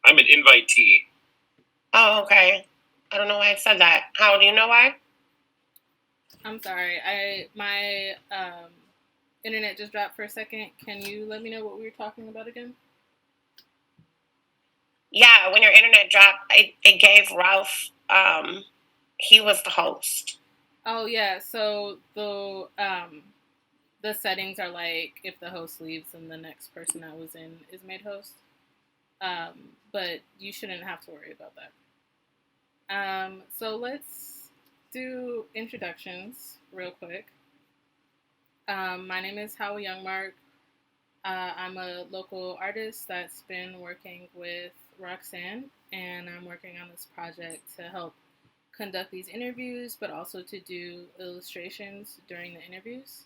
I'm an invitee. Oh, okay. I don't know why I said that. How do you know why? I'm sorry. My internet just dropped for a second. Can you let me know what we were talking about again? Yeah, when your internet dropped, it gave Ralph. He was the host. Oh yeah. So the settings are like if the host leaves, then the next person that was in is made host. But you shouldn't have to worry about that. So let's do introductions real quick. My name is Howie Youngmark. I'm a local artist that's been working with Roxanne, and I'm working on this project to help conduct these interviews, but also to do illustrations during the interviews.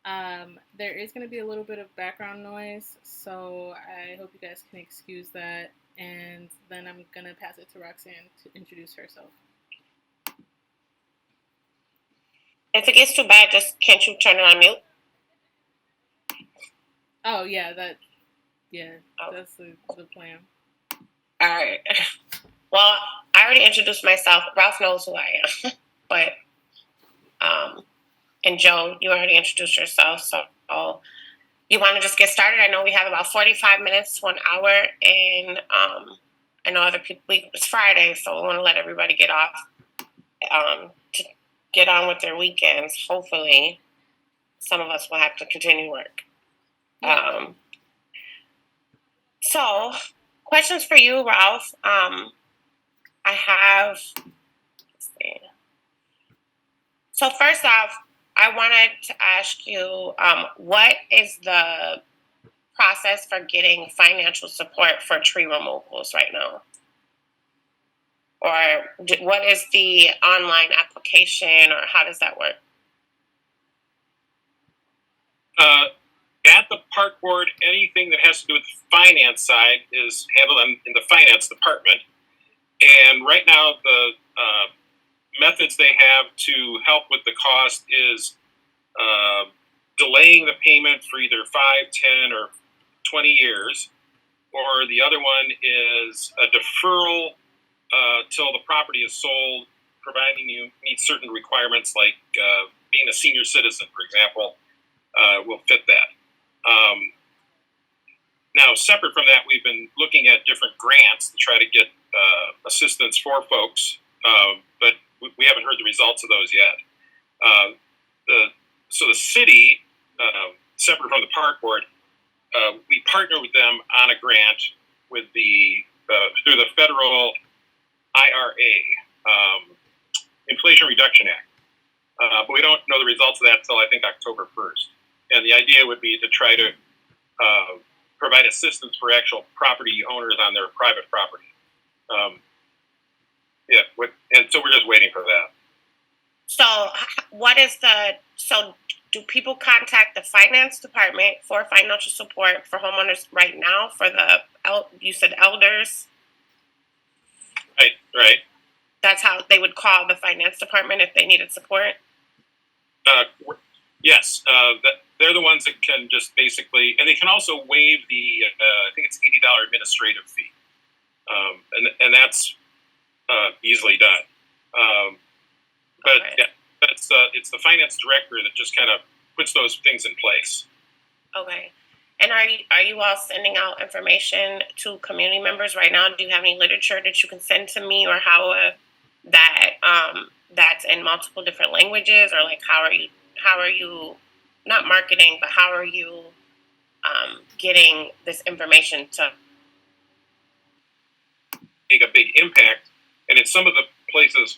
There is going to be a little bit of background noise, so I hope you guys can excuse that. And then I'm going to pass it to Roxanne to introduce herself. If it gets too bad, just can't you turn it on mute? Oh, yeah, that's the plan. All right. Well, I already introduced myself. Ralph knows who I am. But, and Joe, you already introduced yourself. So you want to just get started? I know we have about 45 minutes to an hour. And I know other people, it's Friday, so we want to let everybody get off to get on with their weekends. Hopefully, some of us will have to continue work. So, questions for you, Ralph. I have. Let's see. So first off, I wanted to ask you, what is the process for getting financial support for tree removals right now? Or what is the online application, or how does that work? At the park board, anything that has to do with the finance side is handled in the finance department. And right now, the methods they have to help with the cost is delaying the payment for either 5, 10, or 20 years. Or the other one is a deferral till the property is sold, providing you meet certain requirements like being a senior citizen, for example, will fit that. Now, separate from that, we've been looking at different grants to try to get assistance for folks, but we haven't heard the results of those yet. So the city, separate from the park board, we partner with them on a grant with through the federal IRA, Inflation Reduction Act. But we don't know the results of that until I think October 1st. And the idea would be to try to provide assistance for actual property owners on their private property. And so we're just waiting for that. So do people contact the finance department for financial support for homeowners right now for you said elders? Right. That's how they would call the finance department if they needed support? Yes. They're the ones that can just basically, and they can also waive the, I think it's $80 administrative fee. And that's easily done. But okay. Yeah, it's the finance director that just kind of puts those things in place. Okay. And are you all sending out information to community members right now? Do you have any literature that you can send to me, or how that's in multiple different languages, or like how are you not marketing, but how are you getting this information to make a big impact? And in some of the places,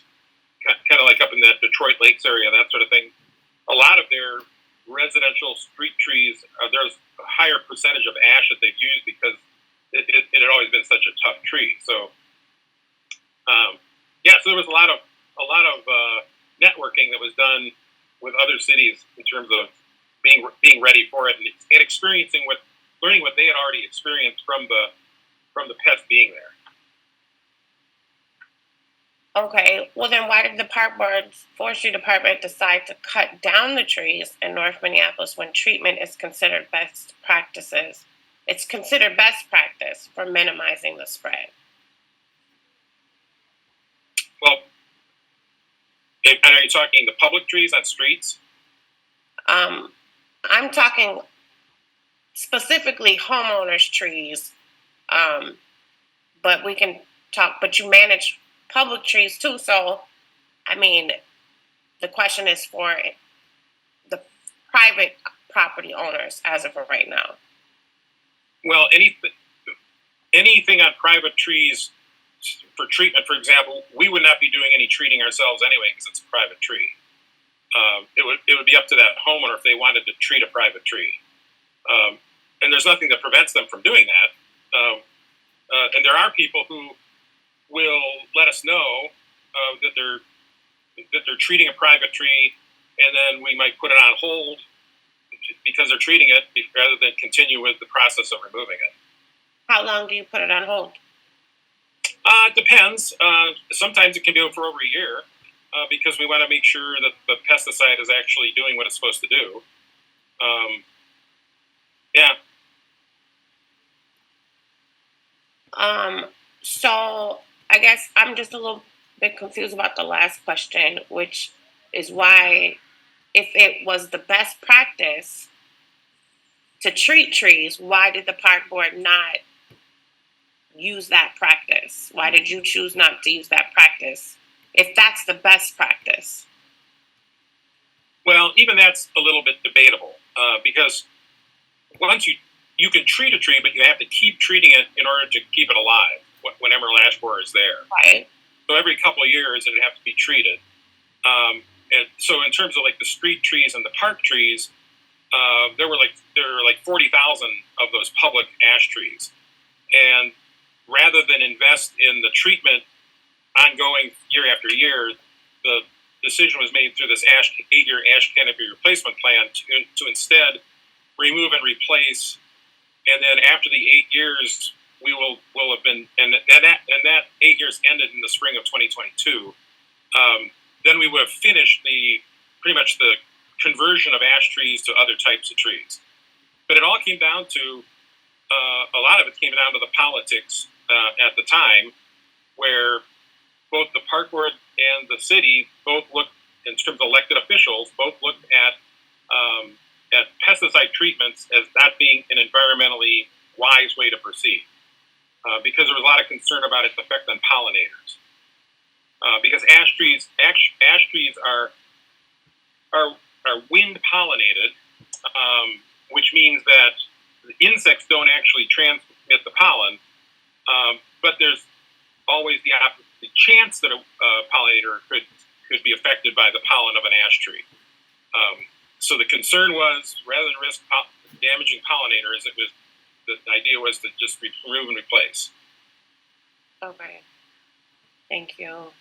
kind of like up in that Detroit Lakes area, that sort of thing, a lot of their residential street trees, there's a higher percentage of ash that they've used because it had always been such a tough tree. So, so there was a lot of networking that was done with other cities in terms of being ready for it and learning what they had already experienced from the pest being there. Okay, well then why did the park board's forestry department decide to cut down the trees in North Minneapolis when treatment is considered best practices it's considered best practice for minimizing the spread? Well, and are you talking the public trees on streets? I'm talking specifically homeowners' trees, but we can talk. But you manage public trees too, so I mean, the question is for the private property owners as of right now. Well, anything on private trees for treatment, for example, we would not be doing any treating ourselves anyway because it's a private tree. It would be up to that homeowner if they wanted to treat a private tree, and there's nothing that prevents them from doing that. And there are people who will let us know that they're treating a private tree, and then we might put it on hold because they're treating it rather than continue with the process of removing it. How long do you put it on hold? It depends. Sometimes it can go for over a year because we want to make sure that the pesticide is actually doing what it's supposed to do. Yeah. So I guess I'm just a little bit confused about the last question, which is why, if it was the best practice to treat trees, why did the park board not use that practice? Why did you choose not to use that practice if that's the best practice? Well, even that's a little bit debatable because once you can treat a tree, but you have to keep treating it in order to keep it alive when Emerald Ash Borer is there. Right. So every couple of years it would have to be treated. And so in terms of like the street trees and the park trees, there were like 40,000 of those public ash trees. And rather than invest in the treatment ongoing year after year, the decision was made through this 8-year ash canopy replacement plan to instead remove and replace. And then after the 8 years, we will have been, and that 8 years ended in the spring of 2022. Then we would have finished pretty much the conversion of ash trees to other types of trees. But it all came down to, a lot of it came down to the politics at the time, where both the park board and the city both looked, in terms of elected officials, both looked at pesticide treatments as not being an environmentally wise way to proceed, because there was a lot of concern about its effect on pollinators. Because ash trees are wind pollinated, which means that the insects don't actually transmit the pollen, but there's always the chance that a pollinator could be affected by the pollen of an ash tree. So the concern was, rather than risk damaging pollinators, the idea was to just remove and replace. Okay. Thank you.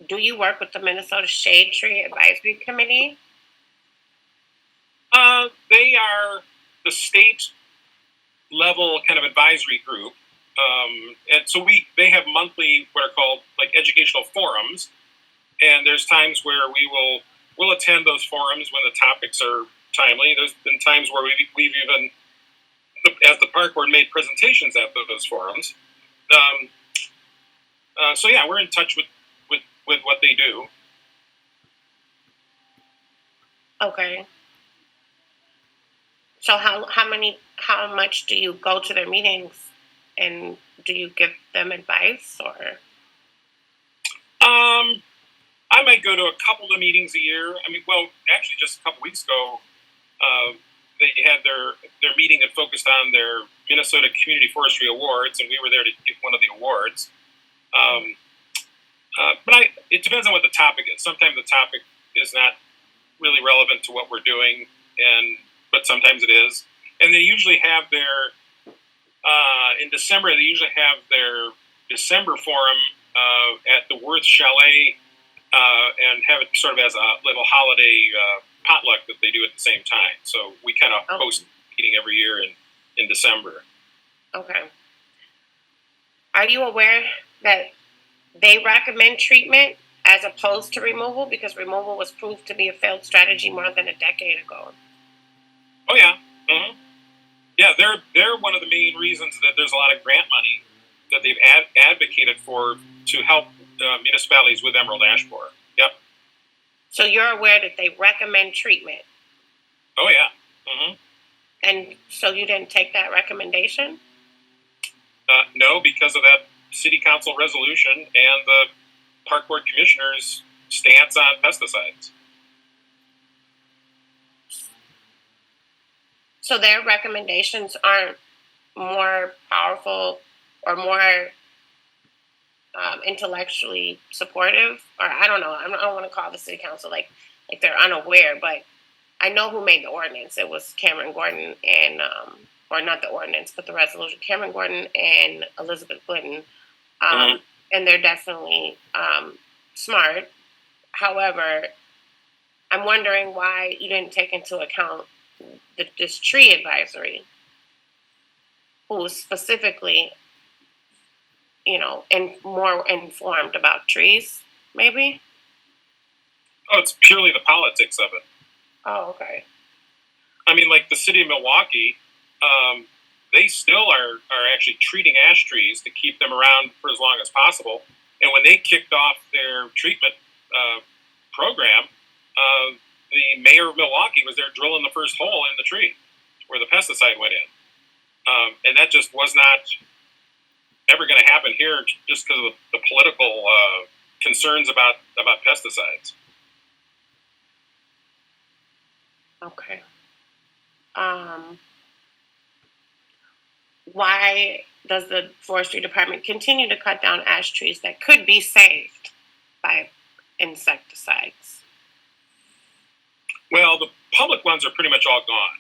Do you work with the Minnesota Shade Tree Advisory Committee? They are the state level kind of advisory group. And so they have monthly, what are called like educational forums. And there's times where we'll attend those forums when the topics are timely. There's been times where we've even, as the park board, made presentations at those forums. So yeah, we're in touch with what they do. Okay. So how much do you go to their meetings, and do you give them advice, or? I might go to a couple of meetings a year. I mean, well, actually, just a couple weeks ago, they had their meeting that focused on their Minnesota Community Forestry Awards, and we were there to give one of the awards. But it depends on what the topic is. Sometimes the topic is not really relevant to what we're doing, but sometimes it is. And they usually have in December, they usually have their December forum at the Worth Chalet, and have it sort of as a little holiday potluck that they do at the same time. So we kind of host a meeting every year in December. Okay. Are you aware that they recommend treatment as opposed to removal, because removal was proved to be a failed strategy more than a decade ago? Oh yeah. Mm-hmm. Yeah, they're one of the main reasons that there's a lot of grant money that they've advocated for to help municipalities with Emerald Ash Borer. Yep. So you're aware that they recommend treatment, Oh yeah. Mm-hmm. and so you didn't take that recommendation? No, because of that city council resolution and the park board commissioner's stance on pesticides. So their recommendations aren't more powerful or more intellectually supportive, or I don't know. I don't want to call the city council like they're unaware, but I know who made the ordinance. It was Cameron Gordon and, or not the ordinance, but the resolution. Cameron Gordon and Elizabeth Glidden, and they're definitely smart. However, I'm wondering why you didn't take into account this tree advisory, who was specifically, and more informed about trees, maybe? Oh, it's purely the politics of it. Oh, okay. I mean, like the city of Milwaukee, they still are actually treating ash trees to keep them around for as long as possible. And when they kicked off their treatment program, the mayor of Milwaukee was there drilling the first hole in the tree where the pesticide went in. And that just was not ever going to happen here just because of the political concerns about pesticides. Okay. Why does the forestry department continue to cut down ash trees that could be saved by insecticides? Well, the public ones are pretty much all gone.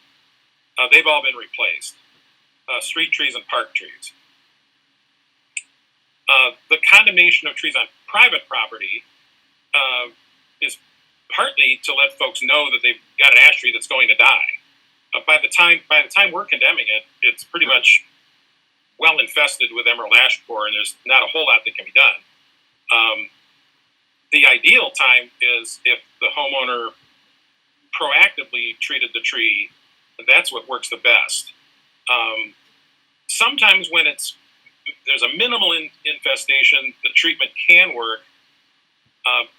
They've all been replaced. Street trees and park trees. The condemnation of trees on private property is partly to let folks know that they've got an ash tree that's going to die. By the time we're condemning it, it's pretty much well infested with emerald ash borer, and there's not a whole lot that can be done. The ideal time is if the homeowner proactively treated the tree. That's what works the best. Sometimes when there's a minimal infestation, the treatment can work,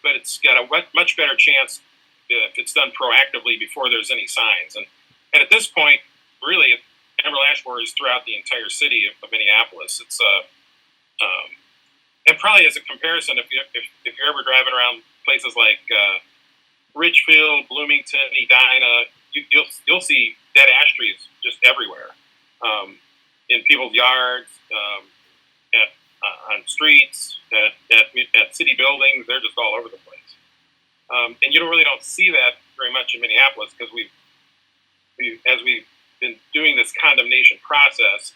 but it's got a much better chance if it's done proactively before there's any signs. And at this point, really, emerald ash borer is throughout the entire city of Minneapolis. It's and probably as a comparison, if you're ever driving around places like Ridgefield, Bloomington, Edina, you'll see dead ash trees just everywhere, in people's yards, on streets, at city buildings. They're just all over the place, and you really don't see that very much in Minneapolis because as we've been doing this condemnation process,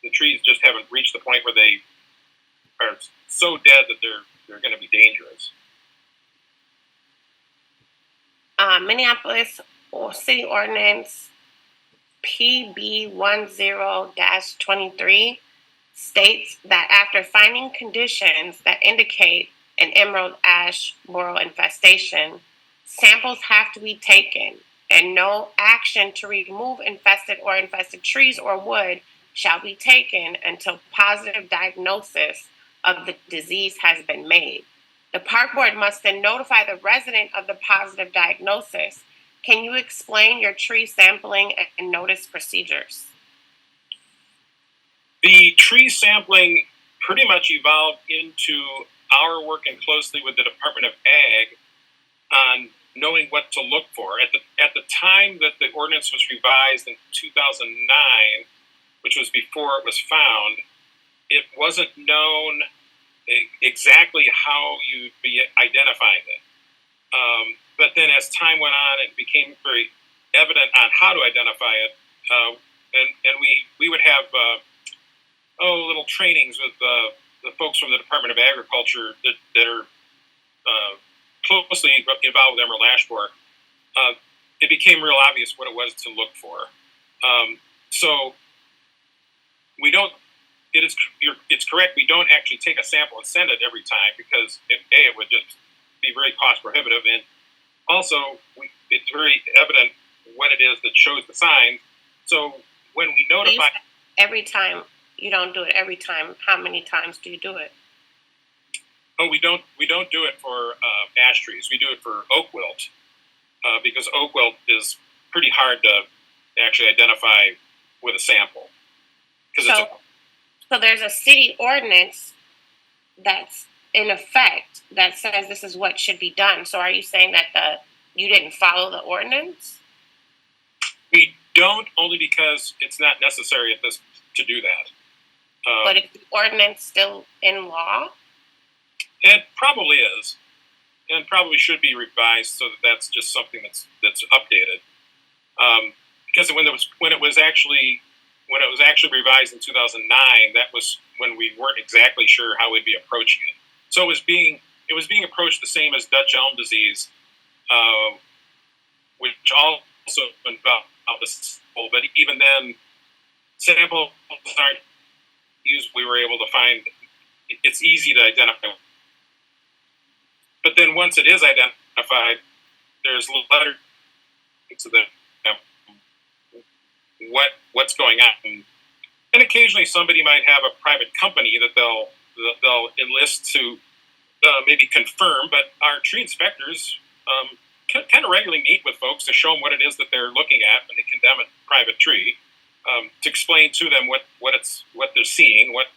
the trees just haven't reached the point where they are so dead that they're going to be dangerous. Minneapolis City Ordinance PB 10-23 states that after finding conditions that indicate an emerald ash borer infestation, samples have to be taken, and no action to remove infested trees or wood shall be taken until positive diagnosis of the disease has been made. The park board must then notify the resident of the positive diagnosis. Can you explain your tree sampling and notice procedures? The tree sampling pretty much evolved into our working closely with the Department of Ag on knowing what to look for. At the time that the ordinance was revised in 2009, which was before it was found, it wasn't known exactly how you'd be identifying it. But then as time went on, it became very evident on how to identify it. And we would have little trainings with the folks from the Department of Agriculture that are closely involved with emerald ash borer. It became real obvious what it was to look for. So we don't. It's correct. We don't actually take a sample and send it every time because it would just be very cost prohibitive, and also it's very evident what it is that shows the signs. So when we You notify, said every time. You don't do it every time. How many times do you do it? we don't do it for ash trees. We do it for oak wilt because oak wilt is pretty hard to actually identify with a sample. So there's a city ordinance that's in effect that says this is what should be done. So are you saying that you didn't follow the ordinance? We don't, only because it's not necessary at this to do that. But is the ordinance still in law? It probably is, and probably should be revised so that that's just something that's updated. Because when it was actually revised in 2009, that was when we weren't exactly sure how we'd be approaching it. So it was being approached the same as Dutch elm disease, which also involved this. But even then, samples aren't used. We were able to find it's easy to identify. But then once it is identified, there's letters to the what's going on, and occasionally somebody might have a private company that they'll enlist to maybe confirm. But our tree inspectors kind of regularly meet with folks to show them what it is that they're looking at when they condemn a private tree, to explain to them what they're seeing, what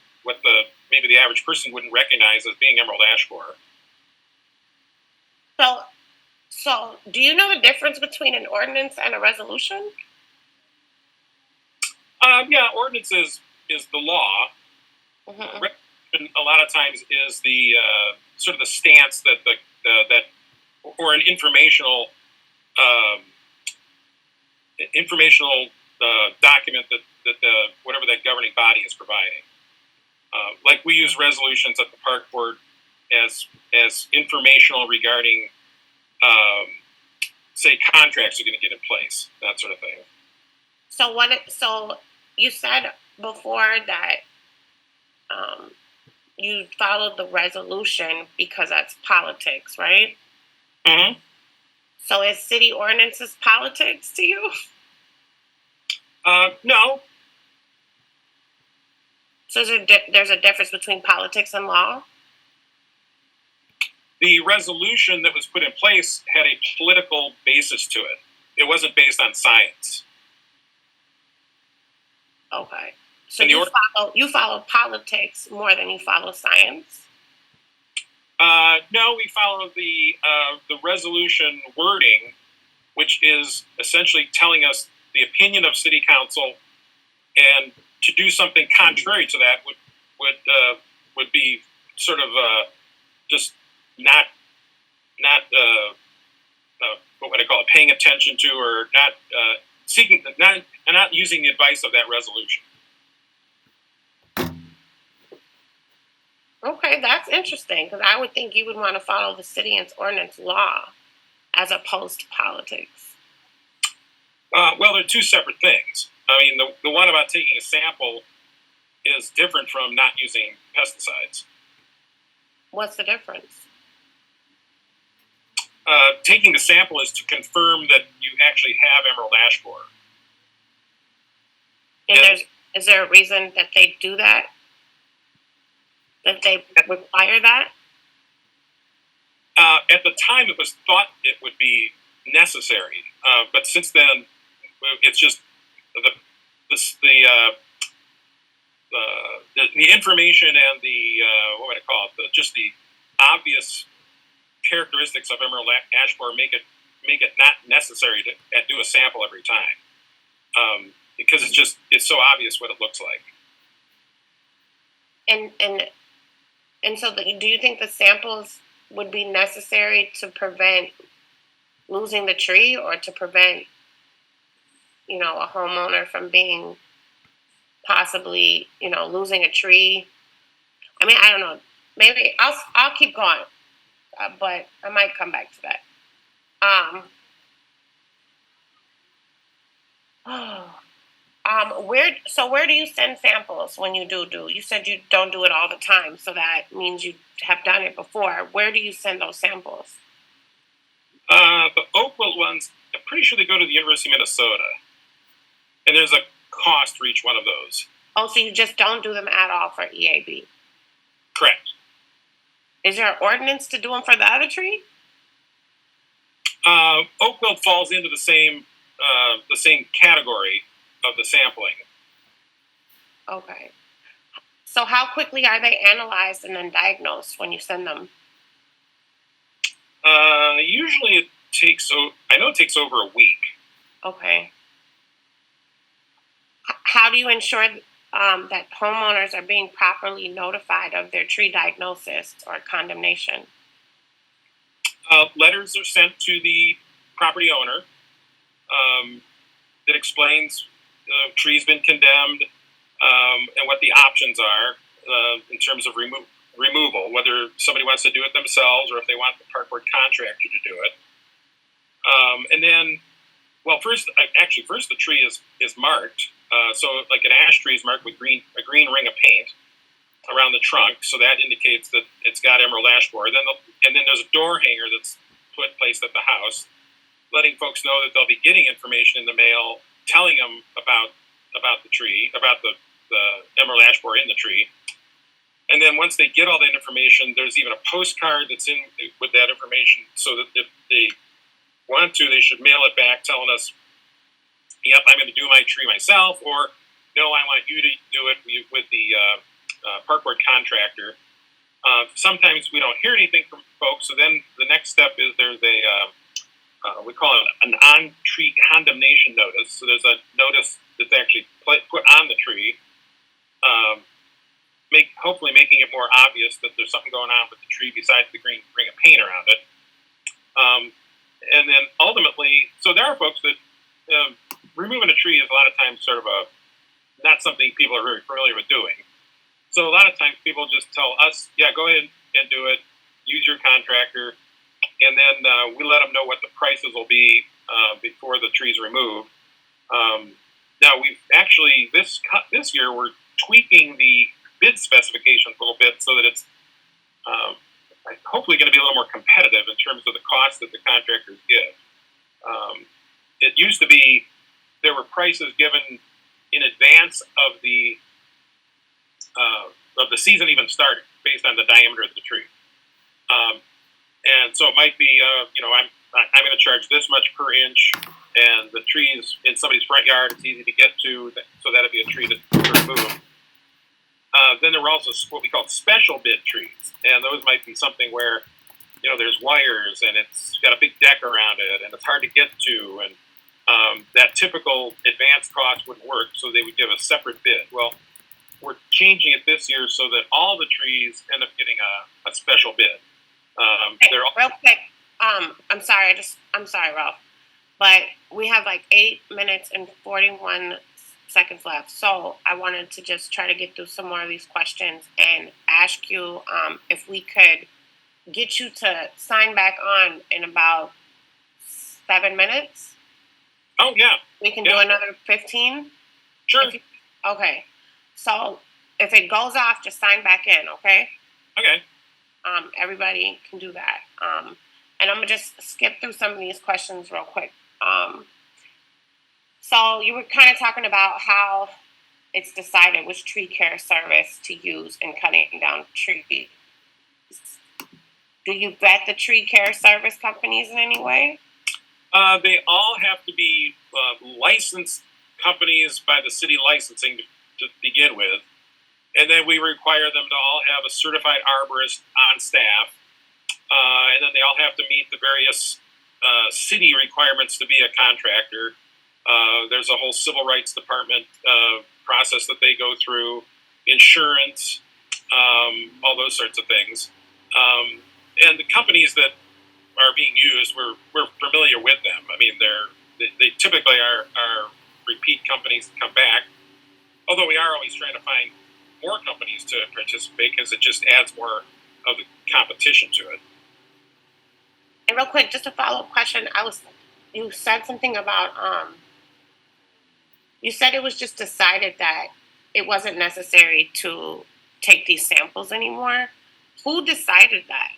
maybe the average person wouldn't recognize as being emerald ash borer. So do you know the difference between an ordinance and a resolution? Yeah, ordinance is the law. Mm-hmm. A lot of times is the sort of the stance that that or an informational document that whatever that governing body is providing. Like we use resolutions at the park board as informational regarding, say, contracts are going to get in place, that sort of thing. So you said before that you followed the resolution because that's politics, right? Mm-hmm. So is city ordinances politics to you? No. So there's a difference between politics and law? The resolution that was put in place had a political basis to it. It wasn't based on science. Okay. So you follow politics more than you follow science? No, we follow the resolution wording, which is essentially telling us the opinion of city council, and to do something contrary to that would be sort of just not what would I call it, paying attention to, or not seeking, not using the advice of that resolution. Okay, that's interesting, because I would think you would want to follow the city and ordinance law as opposed to politics. Well, they're two separate things. I mean, the one about taking a sample is different from not using pesticides. What's the difference? Taking the sample is to confirm that you actually have emerald ash borer. And is there a reason that they do that? That they require that? At the time, it was thought it would be necessary, but since then, it's just the information and the what would I call it? Just the obvious characteristics of emerald ash borer make it not necessary to do a sample every time, because it's so obvious what it looks like. And so, do you think the samples would be necessary to prevent losing the tree, or to prevent, a homeowner from being possibly, losing a tree? I mean, I don't know. Maybe I'll keep going, but I might come back to that. Where do you send samples when you do? You said you don't do it all the time, so that means you have done it before. Where do you send those samples? The oak wilt ones, I'm pretty sure they go to the University of Minnesota, and there's cost for each one of those. Oh, so you just don't do them at all for EAB? Correct. Is there an ordinance to do them for the other tree? Oak wilt falls into the same category of the sampling. Okay. So how quickly are they analyzed and then diagnosed when you send them? Usually it takes, I know it takes over a week. Okay. How do you ensure that homeowners are being properly notified of their tree diagnosis or condemnation? Letters are sent to the property owner that explains the tree's been condemned and what the options are in terms of removal, whether somebody wants to do it themselves or if they want the park board contractor to do it. And then, well, first the tree is marked. So like an ash tree is marked with a green ring of paint around the trunk, so that indicates that it's got emerald ash borer. And then there's a door hanger that's placed at the house, letting folks know that they'll be getting information in the mail, telling them about the tree, about the emerald ash borer in the tree. And then once they get all that information, there's even a postcard that's in with that information, so that if they want to, they should mail it back telling us, yep, I'm going to do my tree myself, or no, I want you to do it with the park board contractor. Sometimes we don't hear anything from folks, so then the next step is there's we call it an on-tree condemnation notice. So there's a notice that's actually put on the tree, hopefully making it more obvious that there's something going on with the tree besides the green ring of paint around it. And then ultimately, so there are folks that removing a tree is a lot of times sort of not something people are very familiar with doing. So a lot of times people just tell us, yeah, go ahead and do it, use your contractor, and then we let them know what the prices will be before the tree's removed. Now we've actually, this year, we're tweaking the bid specifications a little bit so that it's hopefully going to be a little more competitive in terms of the cost that the contractors give. It used to be there were prices given in advance of the season even starting, based on the diameter of the tree. And so it might be, I'm going to charge this much per inch, and the tree's in somebody's front yard, it's easy to get to, so that'd be a tree to remove. Then there were also what we call special bid trees, and those might be something where, there's wires and it's got a big deck around it and it's hard to get to, and that typical advanced cost wouldn't work, so they would give a separate bid. Well, we're changing it this year so that all the trees end up getting a special bid. Real quick, I'm sorry, Ralph, but we have like 8 minutes and 41 seconds left. So I wanted to just try to get through some more of these questions and ask you if we could get you to sign back on in about 7 minutes. Oh, yeah. We can do another 15? Sure. Okay. So if it goes off, just sign back in, okay? Okay. Everybody can do that. And I'm going to just skip through some of these questions real quick. So you were kind of talking about how it's decided which tree care service to use in cutting down trees. Do you vet the tree care service companies in any way? They all have to be licensed companies by the city licensing to begin with. And then we require them to all have a certified arborist on staff. And then they all have to meet the various city requirements to be a contractor. There's a whole civil rights department process that they go through, insurance, all those sorts of things. And the companies that are being used, we're familiar with them. I mean, they typically are repeat companies that come back, although we are always trying to find more companies to participate because it just adds more of the competition to it. And real quick, just a follow-up question. You said something about, you said it was just decided that it wasn't necessary to take these samples anymore. Who decided that?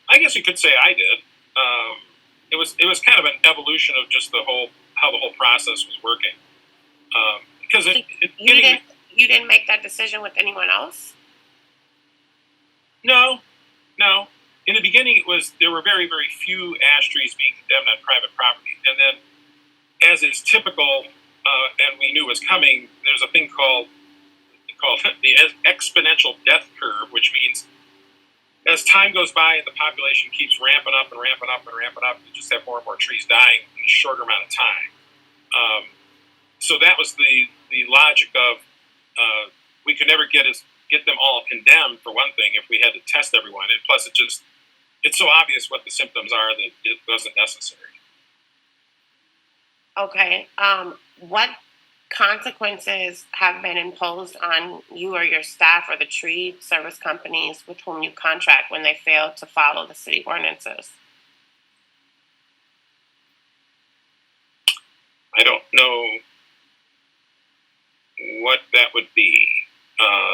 I guess you could say I did. It was kind of an evolution of just the whole how the whole process was working. Because you didn't make that decision with anyone else? No. In the beginning, there were very, very few ash trees being condemned on private property, and then, as is typical, and we knew was coming, there's a thing called the exponential death curve, which means as time goes by and the population keeps ramping up, you just have more and more trees dying in a shorter amount of time. So that was the logic of we could never get them all condemned, for one thing, if we had to test everyone, and plus it's so obvious what the symptoms are that it wasn't necessary. Okay. What consequences have been imposed on you or your staff or the tree service companies with whom you contract when they fail to follow the city ordinances? I don't know what that would be.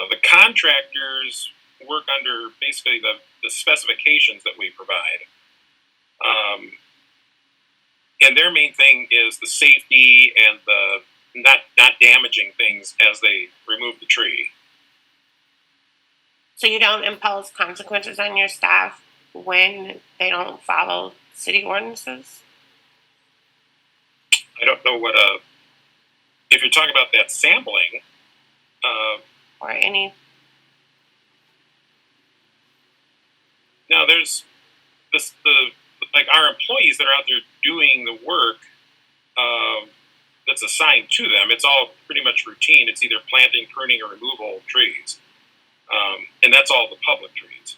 The contractors work under basically the specifications that we provide. And their main thing is the safety and the not damaging things as they remove the tree. So you don't impose consequences on your staff when they don't follow city ordinances? I don't know if you're talking about that sampling, or any. Now there's like our employees that are out there doing the work that's assigned to them. It's all pretty much routine. It's either planting, pruning, or removal of trees, and that's all the public trees.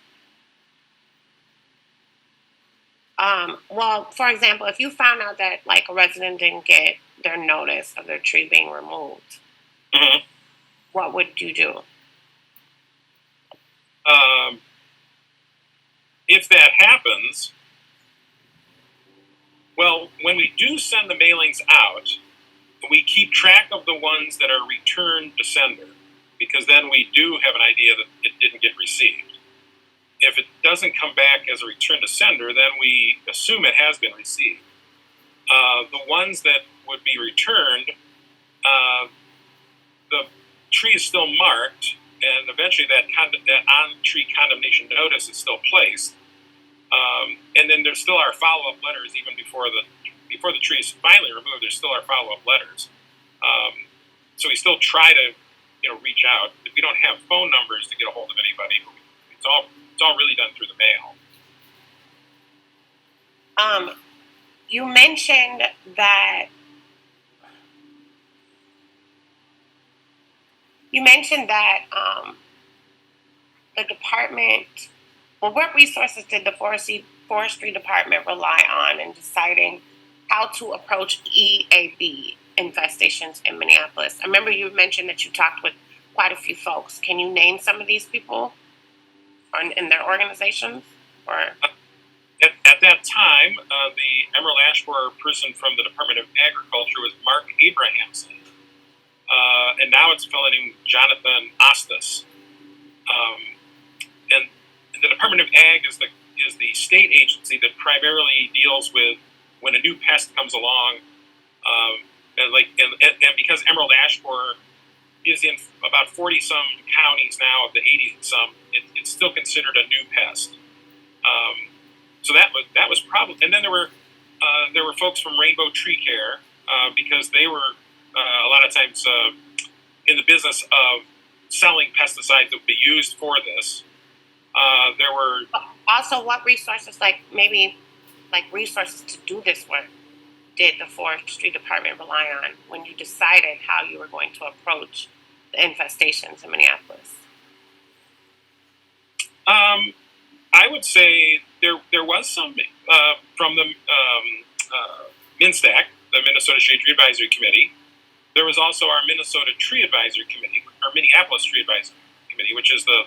Well, for example, if you found out that like a resident didn't get their notice of their tree being removed, mm-hmm. What would you do? If that happens, well, when we do send the mailings out, we keep track of the ones that are returned to sender, because then we do have an idea that it didn't get received. If it doesn't come back as a return to sender, then we assume it has been received. The ones that would be returned, the tree is still marked, and eventually that on-tree condemnation notice is still placed. And then there's still our follow-up letters, even before the tree is finally removed. There's still our follow-up letters. So we still try to, reach out. We don't have phone numbers to get a hold of anybody. It's all really done through the mail. You mentioned that. The department. Well, what resources did the forestry department rely on in deciding how to approach EAB infestations in Minneapolis? I remember you mentioned that you talked with quite a few folks. Can you name some of these people in their organizations? Or at that time, the Emerald Ash Borer person from the Department of Agriculture was Mark Abrahamson, and now it's a fellow named Jonathan Ostis. And the Department of Ag is the state agency that primarily deals with when a new pest comes along, and because Emerald Ash Borer is in about 40-some counties now of the 80 some, it's still considered a new pest. So that was probably, and then there were folks from Rainbow Tree Care, because they were a lot of times in the business of selling pesticides that would be used for this. There were also, what resources, resources to do this work, did the forestry department rely on when you decided how you were going to approach the infestations in Minneapolis? I would say there was some from the MinStac, the Minnesota Shade Tree Advisory Committee. There was also our Minnesota Tree Advisory Committee, or Minneapolis Tree Advisory Committee, which is the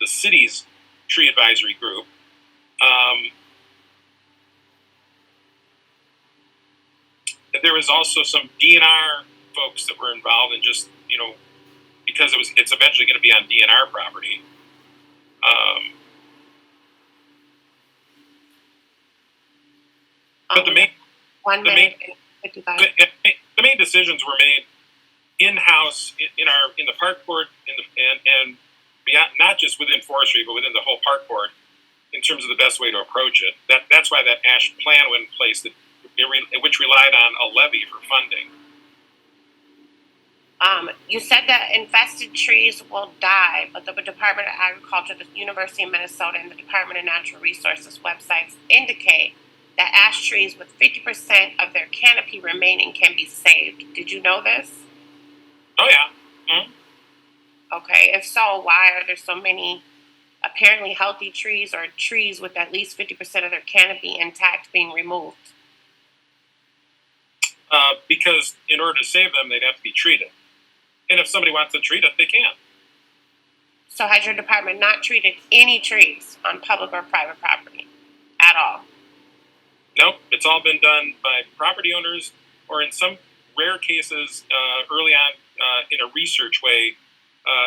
city's tree advisory group. There was also some DNR folks that were involved in just, because it's eventually going to be on DNR property. But the main 55. The main decisions were made in-house in the park board and beyond, not just within forestry, but within the whole park board in terms of the best way to approach it. That's why that ash plan went in place, which relied on a levy for funding. You said that infested trees will die, but the Department of Agriculture, the University of Minnesota, and the Department of Natural Resources websites indicate that ash trees with 50% of their canopy remaining can be saved. Did you know this? Oh, yeah. Mm-hmm. Okay, if so, why are there so many apparently healthy trees or trees with at least 50% of their canopy intact being removed? Because in order to save them, they'd have to be treated. And if somebody wants to treat it, they can. So has your department not treated any trees on public or private property at all? Nope, it's all been done by property owners, or in some rare cases, early on in a research way,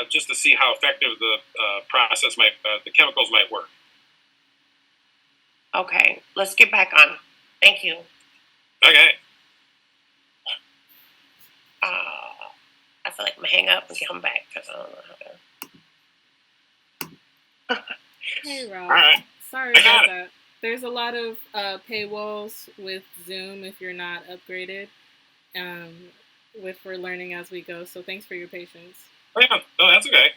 just to see how effective the process the chemicals might work. Okay, let's get back on. Thank you. Okay. I feel like I'm gonna hang up and come back because I don't know how to. Hey, Rob. All right. Sorry about that. There's a lot of paywalls with Zoom if you're not upgraded. We're learning as we go, so thanks for your patience. Oh, yeah. No, that's okay.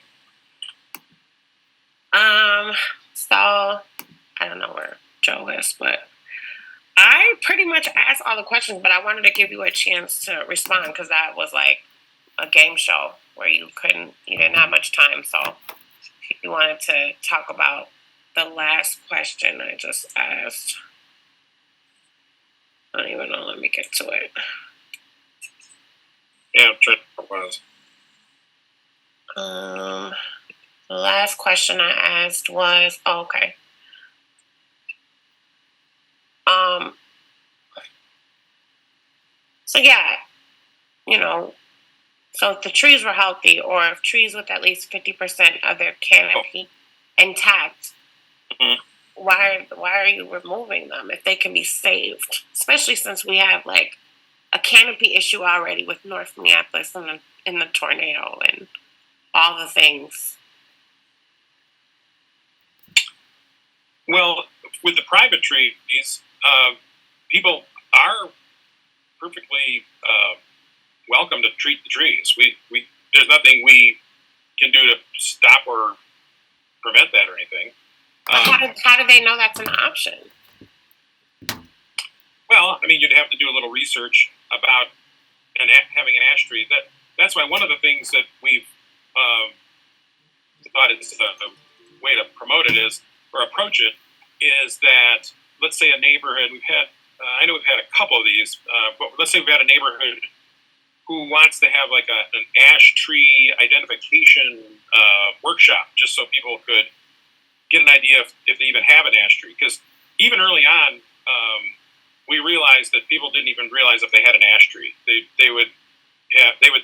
So I don't know where Joe is, but I pretty much asked all the questions, but I wanted to give you a chance to respond because that was like a game show where you didn't have much time. So if you wanted to talk about the last question I just asked, I don't even know. Let me get to it. Yeah, I'm trying to was. The last question I asked was, okay. So yeah, so if the trees were healthy, or if trees with at least 50% of their canopy intact, mm-hmm. why are you removing them if they can be saved? Especially since we have like a canopy issue already with North Minneapolis in the tornado and all the things. Well, with the private trees, people are perfectly welcome to treat the trees. There's nothing we can do to stop or prevent that or anything. How do they know that's an option? Well, I mean, you'd have to do a little research about having an ash tree. That's why one of the things that we've thought is a way to promote it or approach it is that, let's say a neighborhood, I know we've had a couple of these, but let's say we've had a neighborhood who wants to have like an ash tree identification workshop, just so people could get an idea if they even have an ash tree. Because even early on, we realized that people didn't even realize if they had an ash tree. They would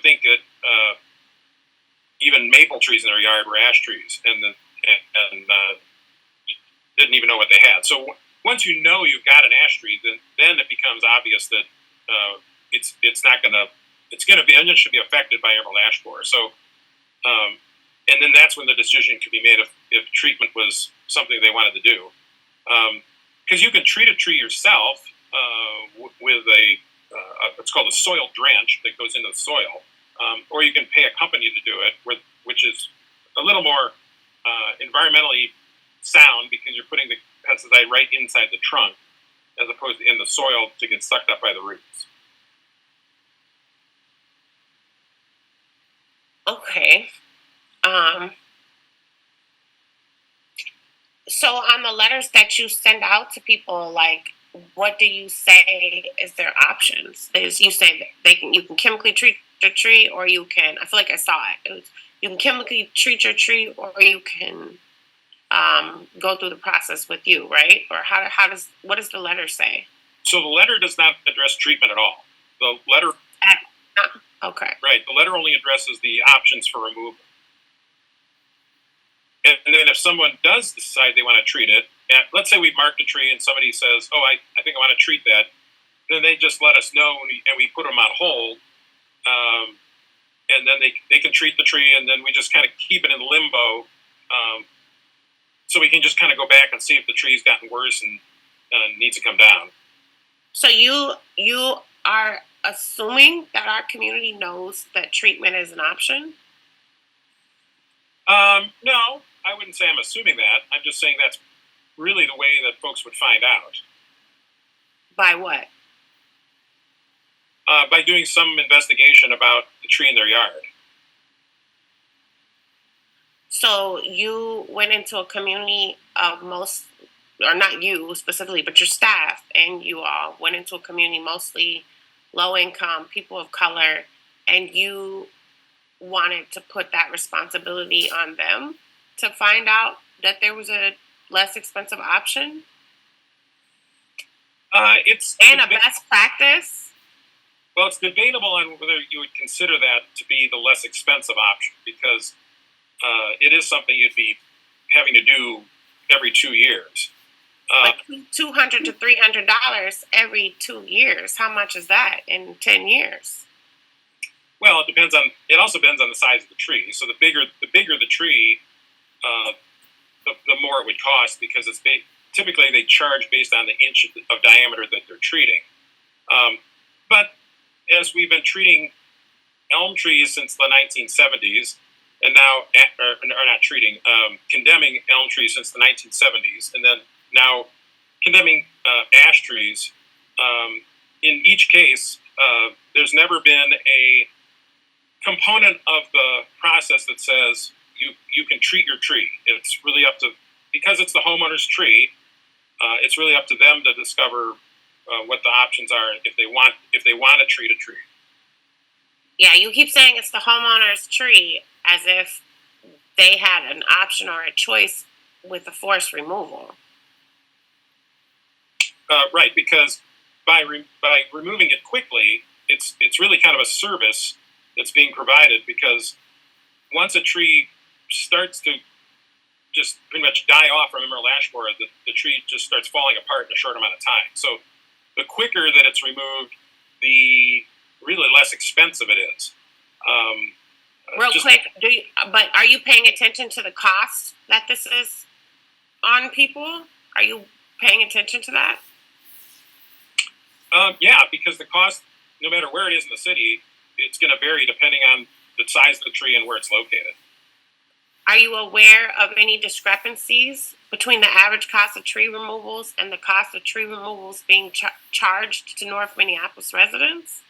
think that even maple trees in their yard were ash trees, and didn't even know what they had. So once you know you've got an ash tree, then it becomes obvious that it's going to be affected by Emerald Ash Borer. So, and then that's when the decision could be made if treatment was something they wanted to do. Because you can treat a tree yourself with what's called a soil drench that goes into the soil, or you can pay a company to do it, which is a little more environmentally sound because you're putting the pesticide right inside the trunk as opposed to in the soil to get sucked up by the roots. Okay. So on the letters that you send out to people, like, what do you say is their options? You say you can chemically treat the tree, or you can, I feel like I saw it. You can chemically treat your tree, or you can go through the process with you, right? Or what does the letter say? So the letter does not address treatment at all. The letter... Okay. Right. The letter only addresses the options for removal. And then if someone does decide they want to treat it, and let's say we marked a tree and somebody says, oh, I think I want to treat that. then they just let us know, and we put them on hold. And then they can treat the tree, and then we just kind of keep it in limbo, so we can just kind of go back and see if the tree's gotten worse and needs to come down. So you are assuming that our community knows that treatment is an option? No, I wouldn't say I'm assuming that. I'm just saying that's really the way that folks would find out. By what? By doing some investigation about the tree in their yard. So you went into a community of most, or not you specifically, but your staff and you all went into a community mostly low income, people of color, and you wanted to put that responsibility on them to find out that there was a less expensive option? It's a best practice? Well, it's debatable on whether you would consider that to be the less expensive option, because it is something you'd be having to do every 2 years. But $200 to $300 every 2 years. How much is that in 10 years? Well, it also depends on the size of the tree. So the bigger the tree, the more it would cost, because typically they charge based on the inch of diameter that they're treating. But as we've been treating elm trees since the 1970s, and now, or not treating, condemning elm trees since the 1970s, and then now condemning ash trees, in each case, there's never been a component of the process that says you can treat your tree. It's really up to, because it's the homeowner's tree, it's really up to them to discover what the options are if they want to treat a tree. Yeah, you keep saying it's the homeowner's tree as if they had an option or a choice with the forest removal. Right, because by removing it quickly, it's really kind of a service that's being provided, because once a tree starts to just pretty much die off from Emerald Ash Borer, the tree just starts falling apart in a short amount of time. So the quicker that it's removed, the really less expensive it is. Real quick, but are you paying attention to the cost that this is on people? Are you paying attention to that? Yeah, because the cost, no matter where it is in the city, it's going to vary depending on the size of the tree and where it's located. Are you aware of any discrepancies between the average cost of tree removals and the cost of tree removals being charged to North Minneapolis residents?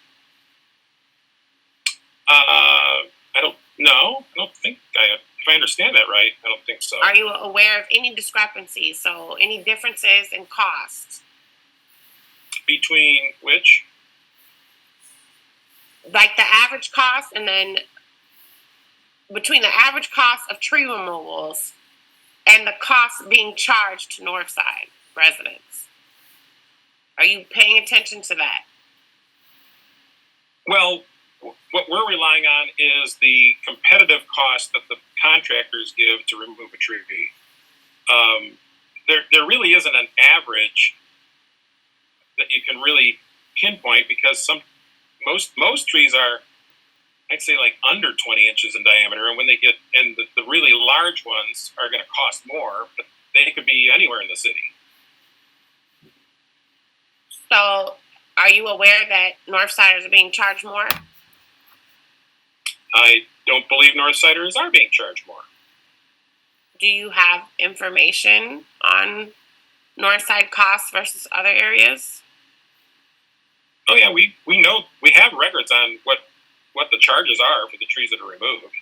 I don't know. I don't think if I understand that right, I don't think so. Are you aware of any discrepancies? So any differences in cost? Between which? Like the average cost, and then between the average cost of tree removals and the cost being charged to Northside residents. Are you paying attention to that? Well, what we're relying on is the competitive cost that the contractors give to remove a tree. There really isn't an average that you can really pinpoint, because most trees are, I'd say, like under 20 inches in diameter, and when they get, and the really large ones are going to cost more, but they could be anywhere in the city. So, are you aware that Northsiders are being charged more? I don't believe Northsiders are being charged more. Do you have information on Northside costs versus other areas? Oh yeah, we know, we have records on what the charges are for the trees that are removed.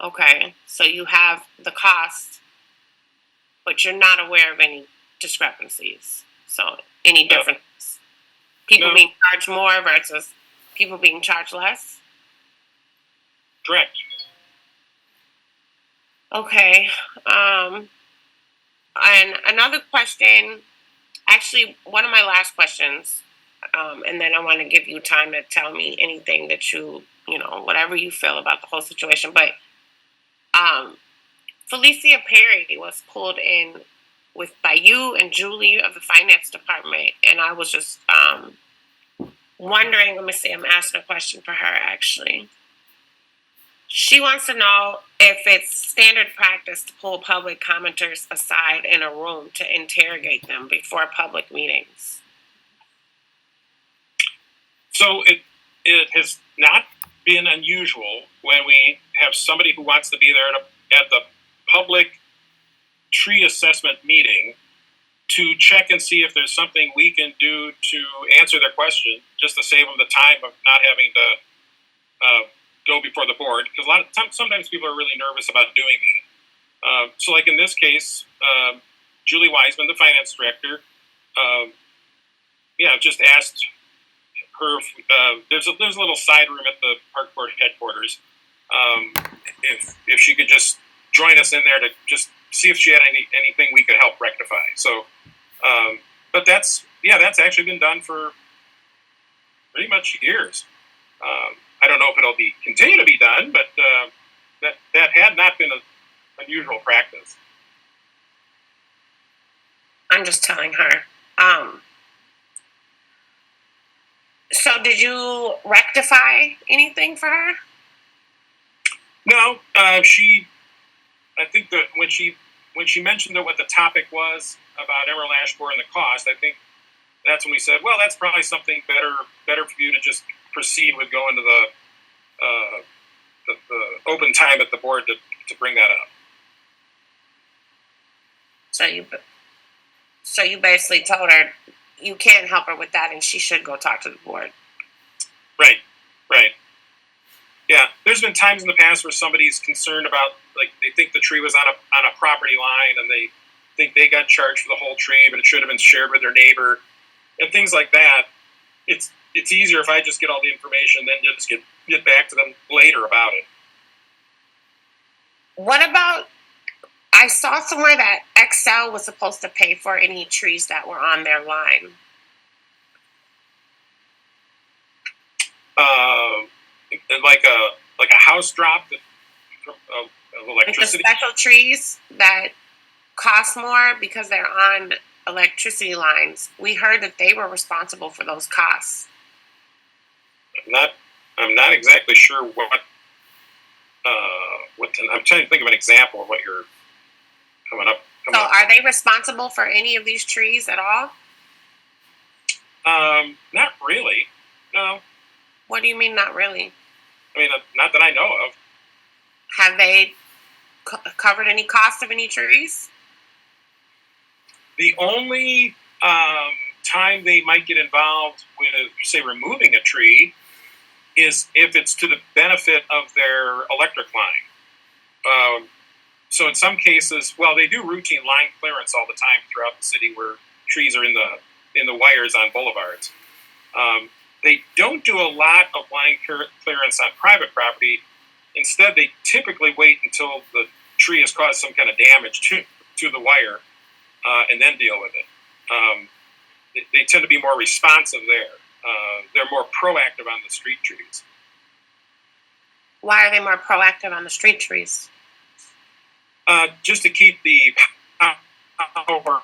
Okay, so you have the cost, but you're not aware of any discrepancies. So any differences? People being charged more versus people being charged less? Correct. Okay. And another question, actually, one of my last questions, and then I want to give you time to tell me anything that you know, whatever you feel about the whole situation. But Felicia Perry was pulled in by you and Julie of the finance department, and I was just wondering, let me see, I'm asking a question for her actually. She wants to know if it's standard practice to pull public commenters aside in a room to interrogate them before public meetings. So it has not been unusual when we have somebody who wants to be there at the public tree assessment meeting to check and see if there's something we can do to answer their question, just to save them the time of not having to go before the board. Because a lot of times, sometimes people are really nervous about doing that. So, like in this case, Julie Wiseman, the finance director, just asked her. There's a little side room at the park board headquarters. If she could just join us in there to just see if she had anything we could help rectify. So, but that's actually been done for pretty much years. I don't know if it'll continue to be done, but that had not been an unusual practice. I'm just telling her. So did you rectify anything for her? No, I think that when she mentioned that what the topic was about Emerald Ash Borer and the cost, I think that's when we said, well, that's probably something better for you to just proceed with going to the open time at the board to bring that up. So you basically told her you can't help her with that, and she should go talk to the board. Right. Yeah, there's been times in the past where somebody's concerned about, like, they think the tree was on a property line, and they think they got charged for the whole tree, but it should have been shared with their neighbor, and things like that. It's easier if I just get all the information, then just get back to them later about it. What about? I saw somewhere that Excel was supposed to pay for any trees that were on their line. Like a house drop of electricity. Like the special trees that cost more because they're on electricity lines. We heard that they were responsible for those costs. I'm not exactly sure what. I'm trying to think of an example of what you're coming up. Are they responsible for any of these trees at all? Not really. No. What do you mean, not really? I mean, not that I know of. Have they covered any cost of any trees? The only time they might get involved with, say, removing a tree is if it's to the benefit of their electric line. So in some cases, well, they do routine line clearance all the time throughout the city where trees are in the wires on boulevards. They don't do a lot of line clearance on private property. Instead, they typically wait until the tree has caused some kind of damage to the wire and then deal with it. They tend to be more responsive there. They're more proactive on the street trees. Why are they more proactive on the street trees? Just to keep the power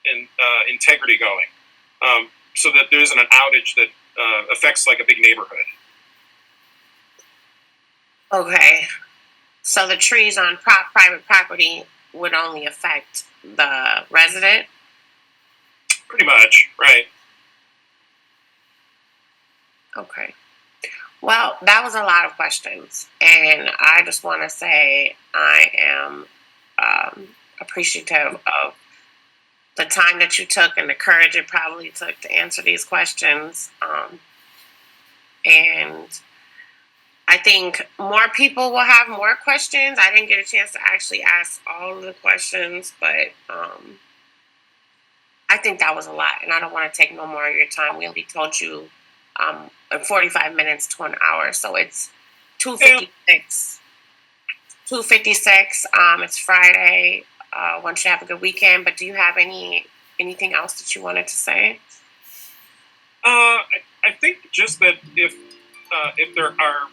and integrity going, so that there isn't an outage that affects like a big neighborhood. Okay, so the trees on private property would only affect the resident? Pretty much, right. Okay. Well, that was a lot of questions, and I just want to say I am appreciative of the time that you took and the courage it probably took to answer these questions. And I think more people will have more questions. I didn't get a chance to actually ask all of the questions, but I think that was a lot, and I don't want to take no more of your time. We only told you 45 minutes to an hour, so it's 2:56. 2:56. It's Friday. Want you to have a good weekend. But do you have anything else that you wanted to say? I think just that if there are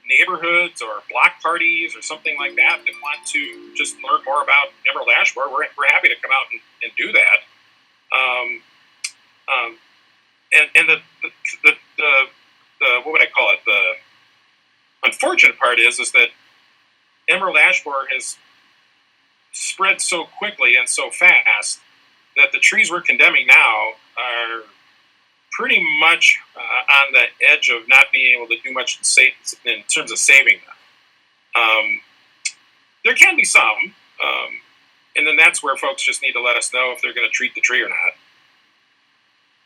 neighborhoods or block parties or something like that want to just learn more about Emerald Ash Borer, we're happy to come out and do that. and the what would I call it? The unfortunate part is that Emerald Ash Borer has spread so quickly and so fast that the trees we're condemning now are pretty much on the edge of not being able to do much in terms of saving them. There can be some, and then that's where folks just need to let us know if they're going to treat the tree or not.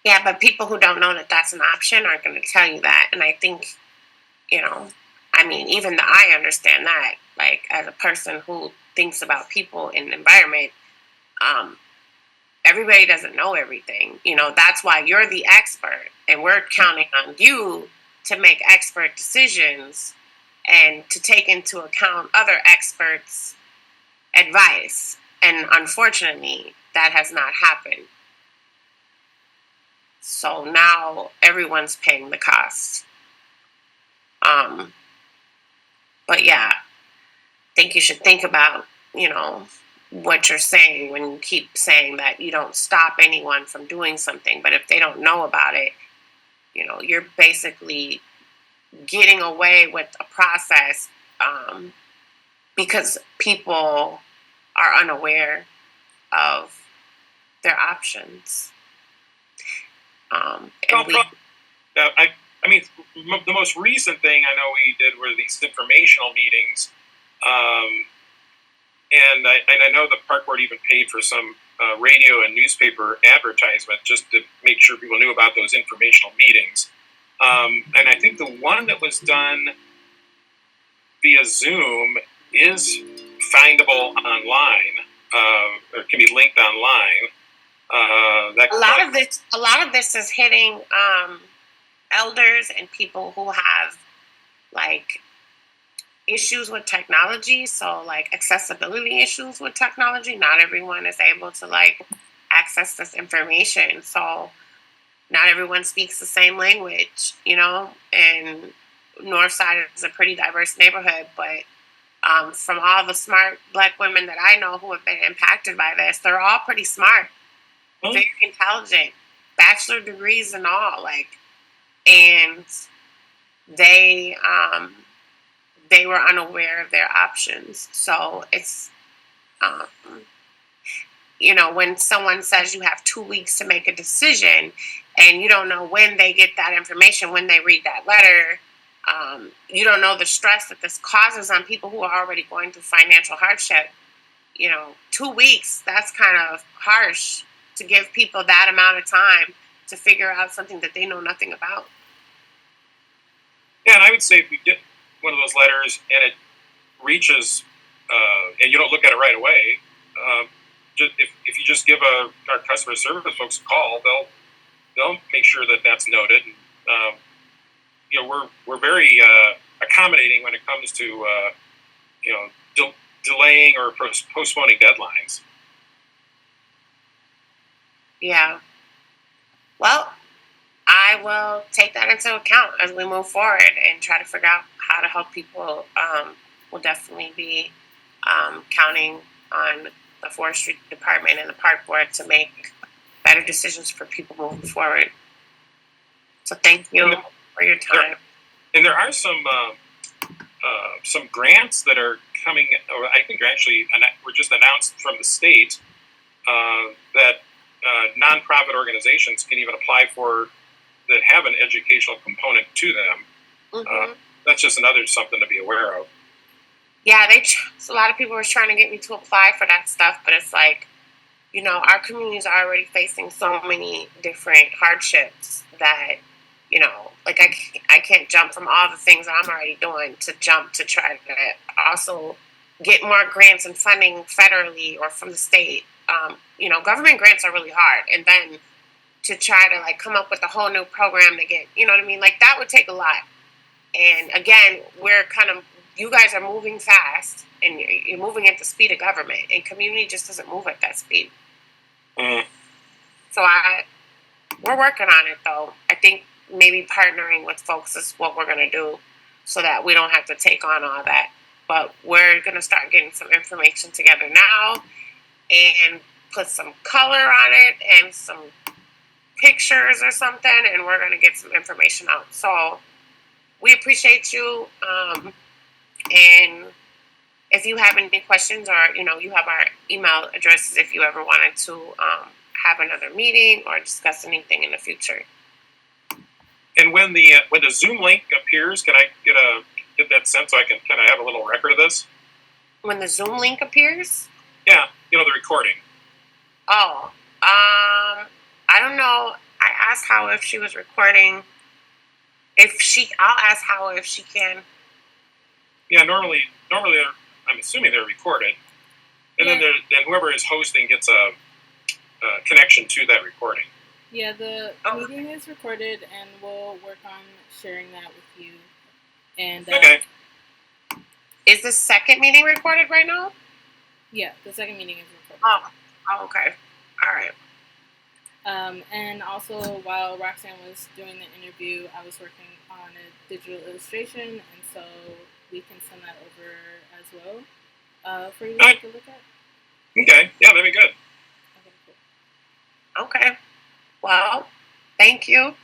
Yeah, but people who don't know that that's an option aren't going to tell you that. And I think, I mean, even I understand that, like, as a person who thinks about people in the environment, everybody doesn't know everything. That's why you're the expert, and we're counting on you to make expert decisions and to take into account other experts' advice. And unfortunately, that has not happened. So now everyone's paying the cost. But yeah, I think you should think about, what you're saying when you keep saying that you don't stop anyone from doing something. But if they don't know about it, you're basically getting away with a process because people are unaware of their options. I mean, the most recent thing I know we did were these informational meetings, and I know the park board even paid for some radio and newspaper advertisement just to make sure people knew about those informational meetings. And I think the one that was done via Zoom is findable online, or can be linked online. A lot of this is hitting elders and people who have like issues with technology, so like accessibility issues with technology. Not everyone is able to like access this information, so not everyone speaks the same language, and Northside is a pretty diverse neighborhood, but from all the smart Black women that I know who have been impacted by this, they're all pretty smart, very intelligent, bachelor degrees and all, and they were unaware of their options. So it's, when someone says you have 2 weeks to make a decision and you don't know when they get that information, when they read that letter, you don't know the stress that this causes on people who are already going through financial hardship. 2 weeks, that's kind of harsh to give people that amount of time to figure out something that they know nothing about. Yeah, and I would say if we get one of those letters and it reaches, and you don't look at it right away, if you just give our customer service folks a call, they'll make sure that that's noted. And, we're very accommodating when it comes to delaying or postponing deadlines. Yeah. Well, I will take that into account as we move forward and try to figure out how to help people. We'll definitely be counting on the forestry department and the park board to make better decisions for people moving forward. So thank you for your time. There are some grants that are coming, or I think actually were just announced from the state that nonprofit organizations can even apply for, that have an educational component to them. Mm-hmm. That's just something to be aware of. Yeah, so a lot of people were trying to get me to apply for that stuff, but it's like, our communities are already facing so many different hardships that, like I can't jump from all the things that I'm already doing to jump to try to also get more grants and funding federally or from the state. Government grants are really hard, and then to try to like come up with a whole new program to get, like that would take a lot. And again, you guys are moving fast, and you're moving at the speed of government, and community just doesn't move at that speed. So we're working on it though. I think maybe partnering with folks is what we're going to do so that we don't have to take on all that. But we're going to start getting some information together now and put some color on it and some pictures or something, and we're gonna get some information out. So we appreciate you. And if you have any questions, or you have our email addresses if you ever wanted to have another meeting or discuss anything in the future. And when the Zoom link appears, can I get that sent so I can kind of have a little record of this? When the Zoom link appears? Yeah, the recording. Oh, I don't know. I asked how if she was recording. I'll ask how if she can. Yeah, normally I'm assuming they're recorded, and then whoever is hosting gets a connection to that recording. Yeah, the meeting is recorded, and we'll work on sharing that with you. And okay. Is the second meeting recorded right now? Yeah, the second meeting is recorded. Oh, okay. All right. And also, while Roxanne was doing the interview, I was working on a digital illustration, and so we can send that over as well for you to take a look at. Okay, yeah, that'd be good. Okay, cool. Okay. Well, thank you.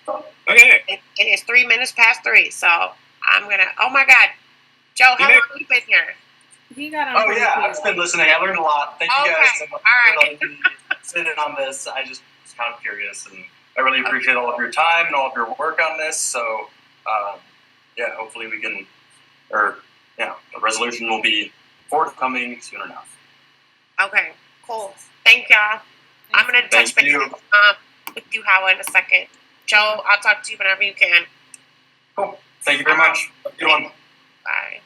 Okay. It is 3 minutes past 3, so I'm gonna. Oh my God, Joe, how long have you been here? He got on. Oh yeah, I've been listening. I learned a lot. Thank you guys so much for letting me sit in on this. I just was kind of curious, and I really appreciate all of your time and all of your work on this. So, yeah, hopefully we can, the resolution will be forthcoming soon enough. Okay, cool. Thank y'all. I'm gonna touch base with you, Howard, in a second. Joe, I'll talk to you whenever you can. Cool. Thank you very much. Have a good one. Bye.